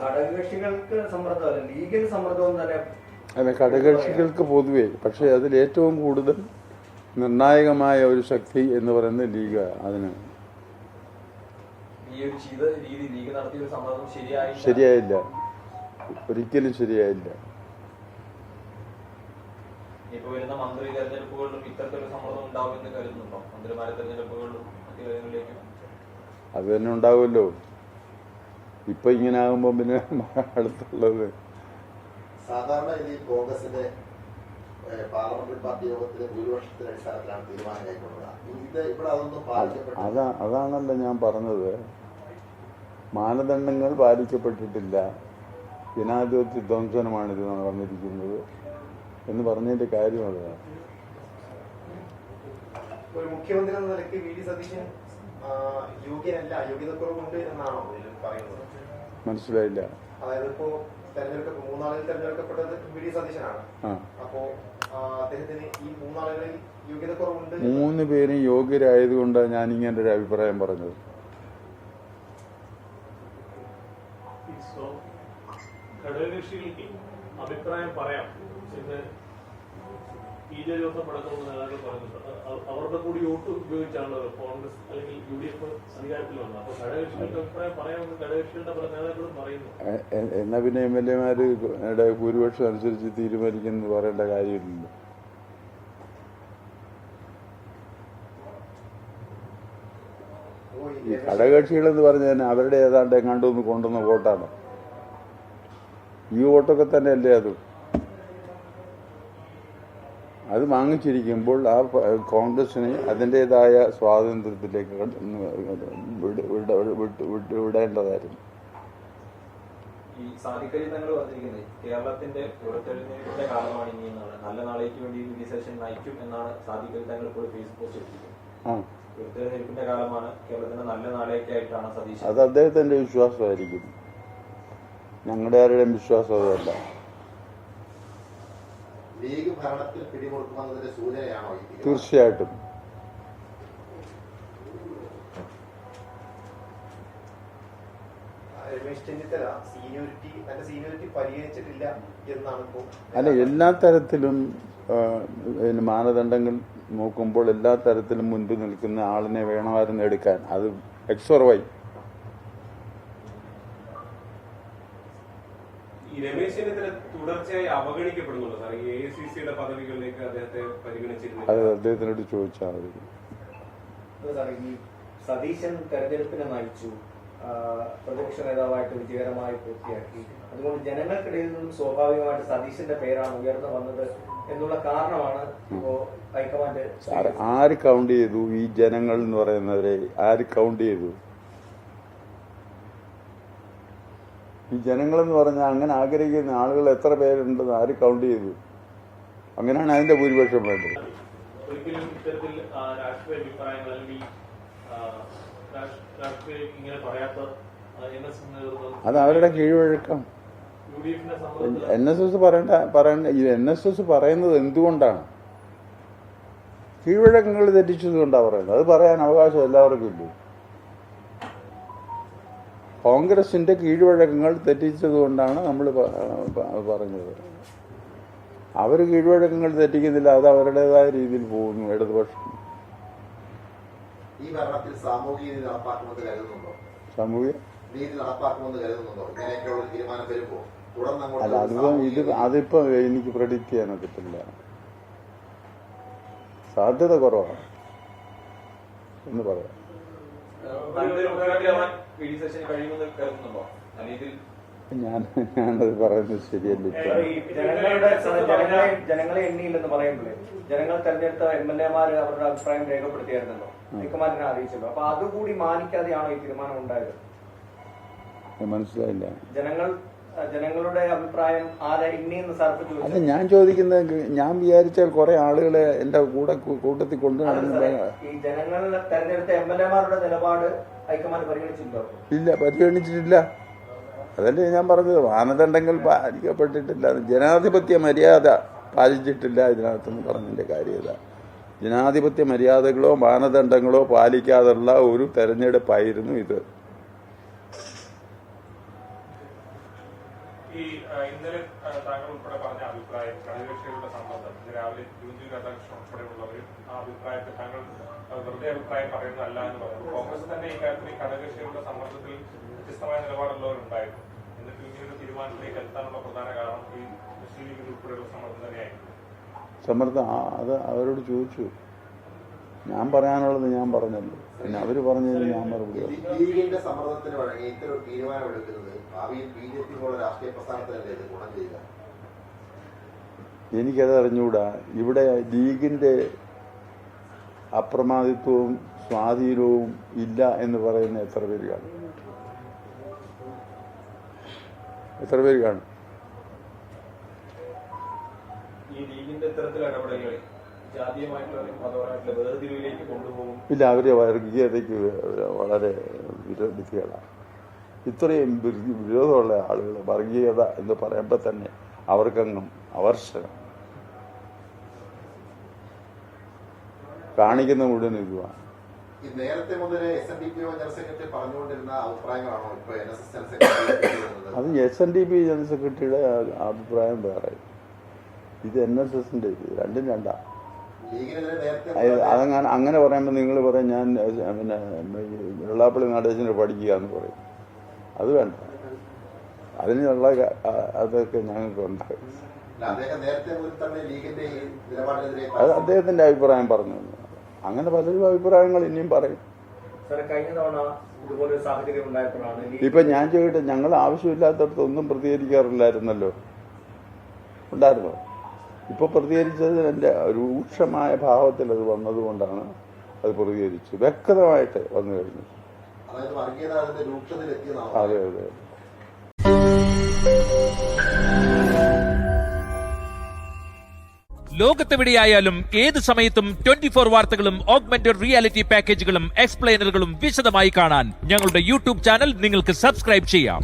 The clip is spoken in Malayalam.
ഘടകകക്ഷികൾക്ക് സമ്മർദ്ദമല്ല, ലീഗിന് സമ്മർദ്ദവും തന്നെ. അല്ല, ഘടകകക്ഷികൾക്ക് പൊതുവെ, പക്ഷെ അതിൽ ഏറ്റവും കൂടുതൽ നിർണായകമായ ഒരു ശക്തി എന്ന് പറയുന്നത് ലീഗ്. അതിന് ശരിയായില്ല, ഒരിക്കലും ശരിയായില്ല. അത് തന്നെ ഉണ്ടാവുമല്ലോ. ഇപ്പൊ ഇങ്ങനെ ആകുമ്പോ പിന്നെ അടുത്തുള്ളത് സാധാരണ ഇത് കോൺഗ്രസിന്റെ പാർലമെന്ററി പാർട്ടി യോഗത്തിലെ ഭൂരിപക്ഷത്തിന്റെ അടിസ്ഥാനത്തിലാണ് തീരുമാനം കൈക്കൊള്ളുക. ഇത് ഇവിടെ അതൊന്നും പാലിക്കപ്പെട്ടു. അതാണല്ലോ ഞാൻ പറഞ്ഞത്. മാനദണ്ഡങ്ങൾ പാലിക്കപ്പെട്ടിട്ടില്ല, ജനാധിപത്യ ധ്വംസനമാണ് ഇത് നടന്നിരിക്കുന്നത് എന്ന് പറഞ്ഞതിന്റെ കാര്യം അതാണ്. ഒരു മുഖ്യമന്ത്രി എന്ന നിലയ്ക്ക് വി ഡി സതീശൻ യോഗ്യനല്ല, യോഗ്യതക്കുറവുണ്ട് എന്നാണോ പറയുന്നത്? മനസ്സിലായില്ല. അതായത് ഇപ്പോ മൂന്നാളിൽ തെരഞ്ഞെടുക്കപ്പെട്ടത് വി ഡി സതീശനാണ്. അപ്പോ അദ്ദേഹത്തിന് ഈ മൂന്നാളുകളിൽ യോഗ്യതക്കുറവുണ്ട്. 3 പേരും യോഗ്യരായതുകൊണ്ടാണ് ഞാൻ ഇങ്ങനെ ഒരു അഭിപ്രായം പറഞ്ഞത്. ഘടകകക്ഷികൾക്ക് അഭിപ്രായം പറയാം എന്ന് പി ജെ ജോസഫ് അടക്കമുള്ള നേതാക്കൾ പറയുന്നുണ്ട്. അവരുടെ കൂടി വോട്ട് ഉപയോഗിച്ചാണ് കോൺഗ്രസ് അല്ലെങ്കിൽ UDF അധികാരത്തിൽ വന്നത്. അപ്പൊ ഘടകകക്ഷികൾക്ക് അഭിപ്രായം പറയാമെന്ന് ഘടകകക്ഷികളുടെ പല നേതാക്കളും പറയുന്നു. എന്നാ പിന്നെ MLA-മാരുടെ ഭൂരിപക്ഷം അനുസരിച്ച് തീരുമാനിക്കുന്നത് പറയേണ്ട കാര്യമില്ലല്ലോ. ഈ ഘടകകക്ഷികളെന്ന് പറഞ്ഞാൽ അവരുടെ ഏതാണ്ട് എങ്ങാണ്ടൊന്ന് കൊണ്ടുവന്ന വോട്ടാണ്. ഈ വോട്ടൊക്കെ തന്നെയല്ലേ അത് വാങ്ങിച്ചിരിക്കുമ്പോൾ ആ കോൺഗ്രസിന് അതിൻ്റെതായ സ്വാതന്ത്ര്യത്തിലേക്ക് വിടേണ്ടതായിരുന്നു. ഈ സാദിഖലി തങ്ങൾ പറഞ്ഞിരിക്കുന്നത് കേരളത്തിന്റെ പുറത്തെഴുന്നേൽപ്പിന്റെ കാലമാണ് ഇനി എന്നാണ്. നല്ല നാളേക്ക് വേണ്ടി വി ഡി സതീശൻ നയിക്കും എന്നാണ് സാദിഖലി തങ്ങൾ ഇപ്പോൾ ഫേസ്ബുക്ക് പോസ്റ്റ് ഇട്ടിരിക്കുന്നത്. പുറത്തെഴുന്നേൽപ്പിന്റെ കാലമാണ്, കേരളത്തിന്റെ നല്ല നാളേക്കായിട്ടാണ് സതീശൻ. അത് അദ്ദേഹത്തിന്റെ വിശ്വാസമായിരിക്കും, ഞങ്ങളുടെ ആരുടെയും വിശ്വാസം അതല്ല. ലീഗ് ഭരണത്തിൽ പിടിമുറുക്കുമെന്നതിന്റെ സൂചനയാണോ? തീർച്ചയായിട്ടും. രമേശ് ചെന്നിത്തല സീനിയോറിറ്റി പരിഗണിച്ചിട്ടില്ല എന്നാണ് ഇപ്പോൾ. അല്ല, എല്ലാ തരത്തിലും മാനദണ്ഡങ്ങൾ നോക്കുമ്പോൾ എല്ലാ തരത്തിലും മുൻപിൽ നിൽക്കുന്ന ആളിനെ വേണമായിരുന്നു എടുക്കാൻ. അത് എക്സോർവൈ. രമേശ് ചെന്നിത്തല തുടർച്ചയായി അവഗണിക്കപ്പെടുന്നുള്ളൂ സാർ. ഈ AICCയുടെ പദവികളിലേക്ക് അദ്ദേഹത്തെ പരിഗണിച്ചിരുന്നു. അത് അദ്ദേഹത്തിനോട് ചോദിച്ചാൽ മതി. ഈ സതീശൻ തെരഞ്ഞെടുപ്പിനെ നയിച്ചു, പ്രതിപക്ഷ നേതാവായിട്ട് വിജയകരമായി പൂർത്തിയാക്കി. അതുകൊണ്ട് ജനങ്ങൾക്കിടയിൽ നിന്നും സ്വാഭാവികമായിട്ട് സതീശന്റെ പേരാണ് ഉയർന്നു വന്നത് എന്നുള്ള കാരണമാണ് ഇപ്പോ ഹൈക്കമാൻഡ്. ആര് കൗണ്ട് ചെയ്തു? ഈ ജനങ്ങൾ എന്ന് പറയുന്നവരെ ആര് കൗണ്ട് ചെയ്തു? ഈ ജനങ്ങളെന്ന് പറഞ്ഞാൽ അങ്ങനെ ആഗ്രഹിക്കുന്ന ആളുകൾ എത്ര പേരുണ്ടെന്ന് ആര് കൗണ്ട് ചെയ്തു? അങ്ങനെയാണ് അതിന്റെ ഭൂരിപക്ഷം വേണ്ടത്. ഒരിക്കലും ഇത്തരത്തിൽ രാഷ്ട്രീയ അഭിപ്രായങ്ങൾ അല്ലെങ്കിൽ രാഷ്ട്രീയം ഇങ്ങനെ പറയാത്ത അത് അവരുടെ കീഴ്വഴക്കം. NSS പറയുന്നത് എന്തുകൊണ്ടാണ്? കീഴ്വഴക്കങ്ങൾ തെറ്റിച്ചതുകൊണ്ടാണ് പറയുന്നത്. അത് പറയാൻ അവകാശം എല്ലാവർക്കും ഇല്ല. കോൺഗ്രസിന്റെ കീഴ്വഴക്കങ്ങൾ തെറ്റിച്ചതുകൊണ്ടാണ് നമ്മൾ പറഞ്ഞത്. അവർ കീഴ്വഴക്കങ്ങൾ തെറ്റിക്കുന്നില്ല, അത് അവരുടേതായ രീതിയിൽ പോകുന്നു ഇടതുപക്ഷം. ഈ ഭരണത്തിൽ സാമൂഹിക നീതി നടപ്പാക്കുമെന്ന് കരുതുന്നുണ്ടോ? സാമൂഹിക നീതി നടപ്പാക്കുമെന്ന് കരുതുന്നുണ്ടോ? ഇങ്ങനെയൊക്കെയുള്ള തീരുമാനം വരുമ്പോൾ അല്ല, അതിപ്പോ എനിക്ക് പ്രെഡിക്റ്റ് ചെയ്യാൻ പറ്റില്ല. സാധ്യത കുറവാണ് എന്ന് പറയാം. ഞാനത് പറയുന്നത് ശരിയല്ല. ജനങ്ങളെ എണ്ണിയില്ലെന്ന് പറയുമ്പോഴേ ജനങ്ങൾ തെരഞ്ഞെടുത്ത MLA-മാര് അവരുടെ അഭിപ്രായം രേഖപ്പെടുത്തിയായിരുന്നല്ലോ, ഹൈക്കമാൻഡിനെ അറിയിച്ചല്ലോ. അപ്പൊ അതുകൂടി മാനിക്കാതെയാണോ ഈ തീരുമാനം ഉണ്ടായത്? മനസ്സിലായില്ല. ജനങ്ങളുടെ അഭിപ്രായം ആരെ എണ്ണിയെന്ന് സാർക്ക് ചോദിച്ചു. അല്ല, ഞാൻ ചോദിക്കുന്നത്, ഞാൻ വിചാരിച്ചാൽ കുറെ ആളുകളെ എന്റെ കൂട്ടത്തിൽ കൊണ്ടുവരുന്നില്ല. ഈ ജനങ്ങൾ തെരഞ്ഞെടുത്ത MLA-മാരുടെ നിലപാട് ഹൈക്കമാൻഡ് പരിഗണിച്ചിട്ടുണ്ടോ? ഇല്ല, പരിഗണിച്ചിട്ടില്ല. അതല്ലേ ഞാൻ പറഞ്ഞത്, മാനദണ്ഡങ്ങൾ പാലിക്കപ്പെട്ടിട്ടില്ല, ജനാധിപത്യ മര്യാദ പാലിച്ചിട്ടില്ല ഇതിനകത്തെന്ന് പറഞ്ഞതിന്റെ കാര്യത. ജനാധിപത്യ മര്യാദകളോ മാനദണ്ഡങ്ങളോ പാലിക്കാതുള്ള ഒരു തെരഞ്ഞെടുപ്പായിരുന്നു ഇത്. ഈ ഇന്നലെ താങ്കൾ ഉൾപ്പെടെ പറഞ്ഞ അഭിപ്രായം ഘടകകക്ഷികളുടെ സമ്മർദ്ദം ഇന്ന് രാവിലെ ജൂഞ്ചി രാധാകൃഷ്ണൻ ഉൾപ്പെടെയുള്ളവർ ആ അഭിപ്രായത്തിൽ താങ്കൾ വെറുതെ അഭിപ്രായം പറയുന്നതല്ല എന്ന് പറഞ്ഞു. കോൺഗ്രസ് തന്നെ ഈ കാര്യത്തിൽ ഈ ഘടകകക്ഷികളുടെ സമ്മർദ്ദത്തിൽ വ്യത്യസ്തമായ നിലപാടുള്ളവരുണ്ടായിരുന്നു. എന്നിട്ട് ഇങ്ങനൊരു തീരുമാനത്തിലേക്ക് എത്താനുള്ള പ്രധാന കാരണം ഈ മുസ്ലിം ലീഗിൽ ഉൾപ്പെടെയുള്ള സമ്മർദ്ദം തന്നെയായിരുന്നു. സമ്മർദ്ദം അത് അവരോട് ചോദിച്ചു. ഞാൻ പറയാനുള്ളത് ഞാൻ പറഞ്ഞല്ലോ, പിന്നെ അവര് പറഞ്ഞതിന് ഞാൻ മറുപടി പറഞ്ഞു. ലീഗിന്റെ സമ്മർദ്ദത്തിന് വഴങ്ങി ഇത്തരം ഒരു തീരുമാനമെടുക്കുന്നത് ഭാവിയിൽ BJP പോലുള്ള രാഷ്ട്രീയ പ്രസ്ഥാനത്തിനല്ലേ ഇത് ഗുണം ചെയ്യുക? എനിക്കത് അറിഞ്ഞുകൂടാ. ഇവിടെ ലീഗിന്റെ അപ്രമാദിത്വവും സ്വാധീനവും ഇല്ല എന്ന് പറയുന്ന എത്ര പേര് കാണും? എത്ര പേര് കാണും? ഈ ലീഗിന്റെ ഇത്തരത്തിലുള്ള ഇടപെടലുകൾ ജാതീയമായിട്ടുള്ള മതപരമായിട്ടുള്ള വേർതിരിവിലേക്ക് കൊണ്ടുപോകും. ഇല്ല, അവര് വർഗീയതയ്ക്ക് വളരെ വിരോധികളാണ്. ഇത്രയും വിരോധമുള്ള ആളുകൾ വർഗീയത എന്ന് പറയുമ്പോൾ തന്നെ അവർക്കങ്ങും അവർഷകം കാണിക്കുന്ന മുഴുവൻ ഇതുമാണ്. ഈ നേരത്തെ മുതലേ SNDP ജനറൽ സെക്രട്ടറി പറഞ്ഞുകൊണ്ടിരുന്ന അഭിപ്രായങ്ങളാണോ ഇപ്പൊ NSS ജനറൽ സെക്രട്ടറി? അത് SNDP ജനറൽ സെക്രട്ടറിയുടെ അഭിപ്രായം വേറെ, ഇത് NSSന്റെ രണ്ടും രണ്ടാ. അങ്ങനെ പറയുമ്പോൾ നിങ്ങൾ പറയും ഞാൻ പിന്നെ വെള്ളാപ്പള്ളി നടേശന് പഠിക്കുക എന്ന് പറയും. അത് വേണ്ട, അതിനുള്ള അതൊക്കെ ഞങ്ങൾക്ക് ഉണ്ടാകും. അത് അദ്ദേഹത്തിന്റെ അഭിപ്രായം പറഞ്ഞു. അങ്ങനെ പലരും അഭിപ്രായങ്ങൾ ഇനിയും പറയും. കഴിഞ്ഞ തവണ ഇതുപോലെ സാഹചര്യം ഉണ്ടായപ്പോഴാണ് ഇപ്പൊ ഞാൻ ചോദിക്കട്ടെ, ഞങ്ങൾ ആവശ്യമില്ലാത്തടത്ത് ഒന്നും പ്രതികരിക്കാറില്ലായിരുന്നല്ലോ, ഉണ്ടായിരുന്നോ? ഇപ്പൊ പ്രതികരിച്ചത് എന്റെ രൂക്ഷമായ ഭാവത്തിൽ അത് വന്നതുകൊണ്ടാണ് അത് പ്രതികരിച്ചു, വ്യക്തമായിട്ട് വന്നു കഴിഞ്ഞു. അതെ അതെ. ലോകത്തെവിടെയായാലും ഏത് സമയത്തും 24 വാർത്തകളും ഓഗ്മെന്റഡ് റിയാലിറ്റി പാക്കേജുകളും എക്സ്പ്ലെയിനറുകളും വിശദമായി കാണാൻ ഞങ്ങളുടെ യൂട്യൂബ് ചാനൽ നിങ്ങൾക്ക് സബ്സ്ക്രൈബ് ചെയ്യാം.